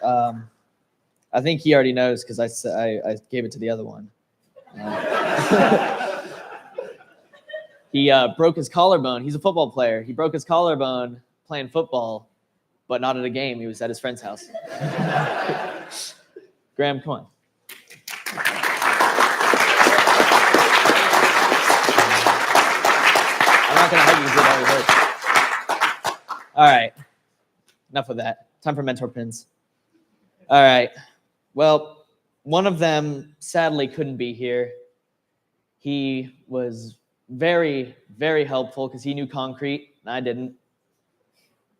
I think he already knows because I gave it to the other one. He broke his collarbone. He's a football player. He broke his collarbone playing football, but not at a game. He was at his friend's house. Graham, come on. I'm not going to hug you because it already hurts. All right. Enough of that. Time for mentor pins. All right. Well, one of them sadly couldn't be here. He was very, very helpful because he knew concrete and I didn't.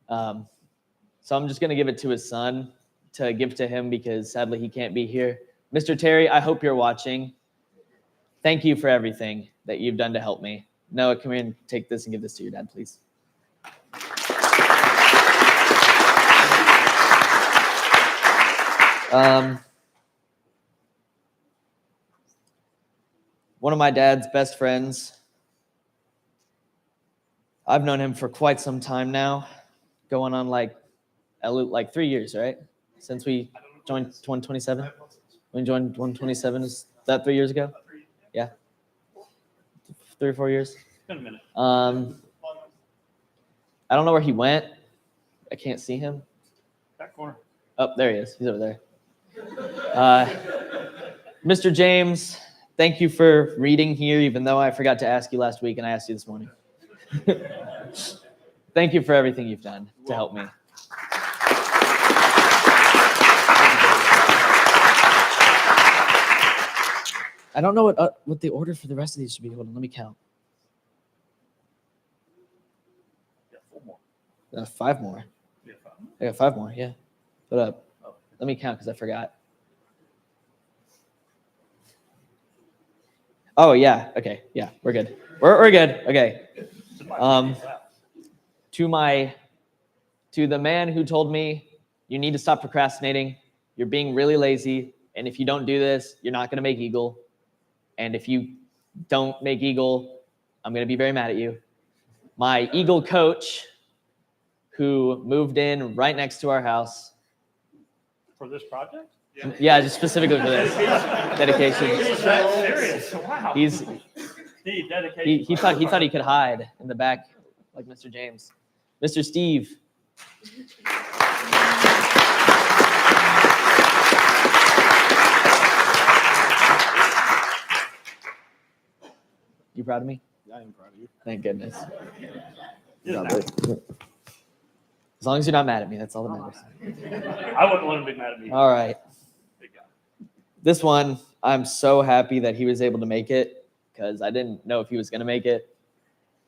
So I'm just going to give it to his son to give to him because sadly he can't be here. Mr. Terry, I hope you're watching. Thank you for everything that you've done to help me. Noah, come here and take this and give this to your dad, please. One of my dad's best friends. I've known him for quite some time now, going on like 3 years, right? Since we joined 127. We joined 127. Is that 3 years ago? Yeah. 3 or 4 years. It's been a minute. I don't know where he went. I can't see him. Back corner. Oh, there he is. He's over there. Mr. James, thank you for reading here, even though I forgot to ask you last week and I asked you this morning. Thank you for everything you've done to help me. I don't know what the order for the rest of these should be. Hold on, let me count. Yeah, 4 more. 5 more. Yeah, 5 more. I got 5 more, yeah. Hold up. Let me count because I forgot. Oh, yeah. Okay. Yeah, we're good. We're good. Okay. To the man who told me you need to stop procrastinating. You're being really lazy. And if you don't do this, you're not going to make Eagle. And if you don't make Eagle, I'm going to be very mad at you. My Eagle coach, who moved in right next to our house. For this project? Yeah, just specifically for this dedication. He's that serious. Wow. He's Steve, dedication. he thought he could hide in the back like Mr. James. Mr. Steve. You proud of me? I am proud of you. Thank goodness. Yeah. As long as you're not mad at me, that's all that matters. I wouldn't want him to be mad at me. All right. Big guy. This one, I'm so happy that he was able to make it because I didn't know if he was going to make it.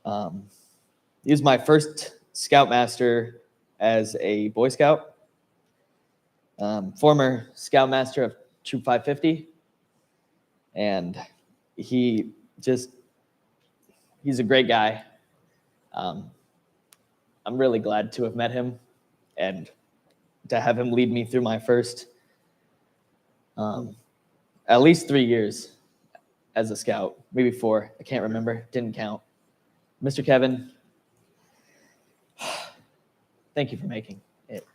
He was my first Scoutmaster as a Boy Scout, former Scoutmaster of Troop 550, and he's a great guy. I'm really glad to have met him and to have him lead me through my first at least 3 years as a scout, maybe 4. I can't remember, didn't count. Mr. Kevin, thank you for making it.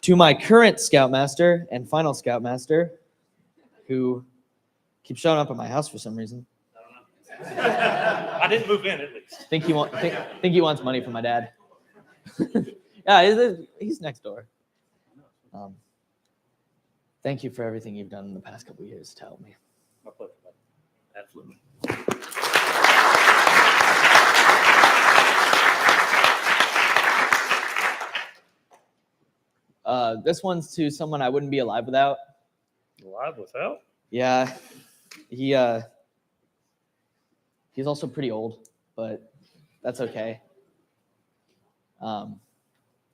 To my current Scoutmaster and final Scoutmaster, who keeps showing up at my house for some reason. I didn't move in at least. Think he wants money from my dad. Yeah, he's next door. Thank you for everything you've done in the past couple of years to help me. My pleasure, buddy. Absolutely. This one's to someone I wouldn't be alive without. Alive without? Yeah, he's also pretty old, but that's okay.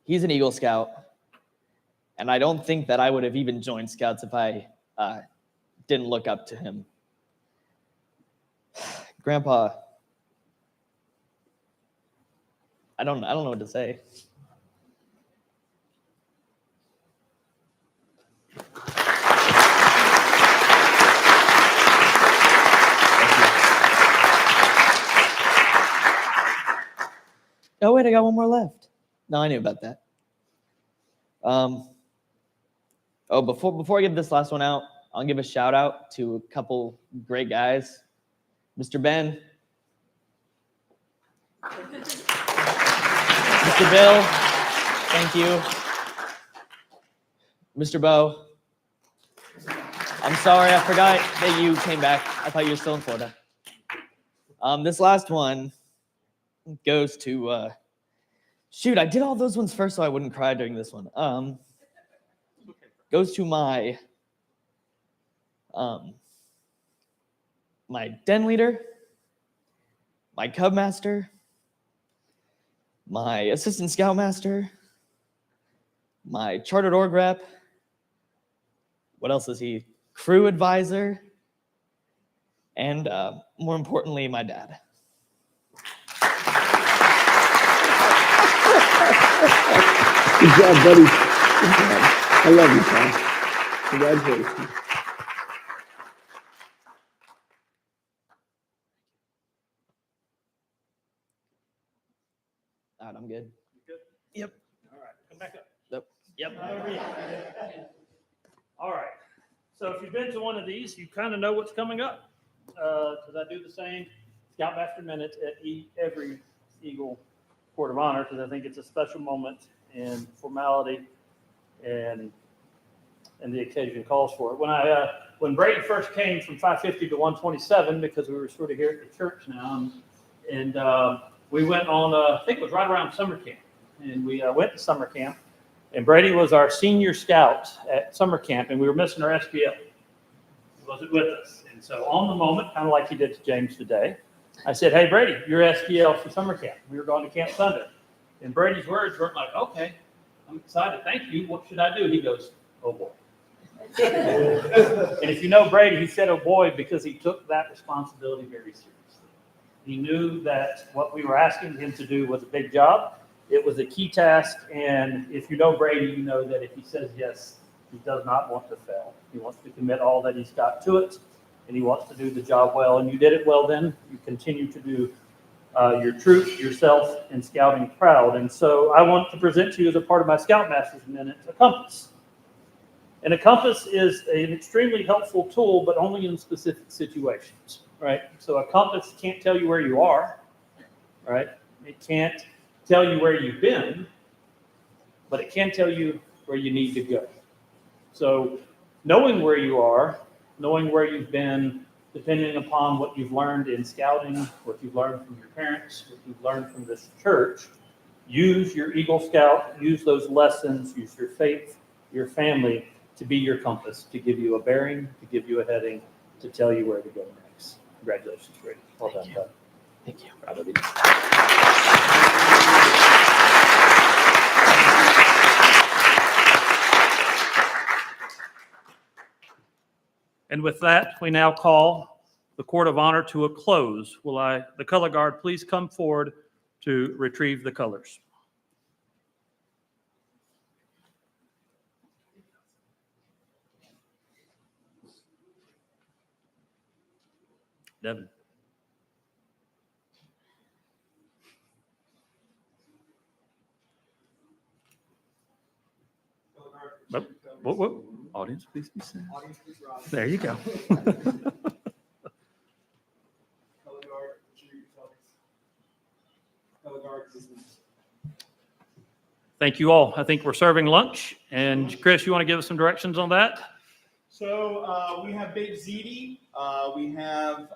He's an Eagle Scout, and I don't think that I would have even joined Scouts if I didn't look up to him. Grandpa, I don't know what to say. Oh, wait, I got one more left. No, I knew about that. Before I give this last one out, I'll give a shout out to a couple great guys. Mr. Ben. Mr. Bill, thank you. Mr. Bo, I'm sorry, I forgot that you came back. I thought you were still in Florida. This last one goes to, shoot, I did all those ones first so I wouldn't cry during this one. Goes to my den leader, my cub master, my assistant scoutmaster, my chartered org rep. What else is he? Crew advisor, and more importantly, my dad. Good job, buddy. Good job. I love you, Tom. Congratulations. All right, I'm good. Good? Yep. All right, come back up. Yep. All right. So if you've been to one of these, you kind of know what's coming up. Because I do the same Scoutmaster minute at every Eagle Court of Honor, because I think it's a special moment and formality, and the occasion calls for it. When Brady first came from 550 to 127, because we were sort of here at the church now, and we went on, I think it was right around summer camp, and we went to summer camp, and Brady was our senior scout at summer camp, and we were missing our SPL. He wasn't with us. And so on the moment, kind of like he did to James today, I said, "Hey, Brady, you're SPL for summer camp. We were going to Camp Sunday." And Brady's words weren't like, "Okay, I'm excited. Thank you. What should I do?" He goes, "Oh, boy." And if you know Brady, he said, "Oh, boy," because he took that responsibility very seriously. He knew that what we were asking him to do was a big job. It was a key task. And if you know Brady, you know that if he says yes, he does not want to fail. He wants to commit all that he's got to it, and he wants to do the job well. And you did it well then. You continue to do your troop, yourself, and scouting proud. And so I want to present to you as a part of my Scoutmaster's Minute, a compass. And a compass is an extremely helpful tool, but only in specific situations, right? So a compass can't tell you where you are, right? It can't tell you where you've been, but it can tell you where you need to go. So knowing where you are, knowing where you've been, depending upon what you've learned in scouting, what you've learned from your parents, what you've learned from this church, use your Eagle Scout, use those lessons, use your faith, your family to be your compass, to give you a bearing, to give you a heading, to tell you where to go next. Congratulations, Brady. Well done, bud. Thank you. Proud of you. And with that, we now call the Court of Honor to a close. Will the color guard please come forward to retrieve the colors? Devin. Whoop. Audience, please be silent. Audience, please rise. There you go. Color guard, shoot yourselves. Color guard, distance. Thank you all. I think we're serving lunch. And Chris, you want to give us some directions on that? So we have baked ziti. We have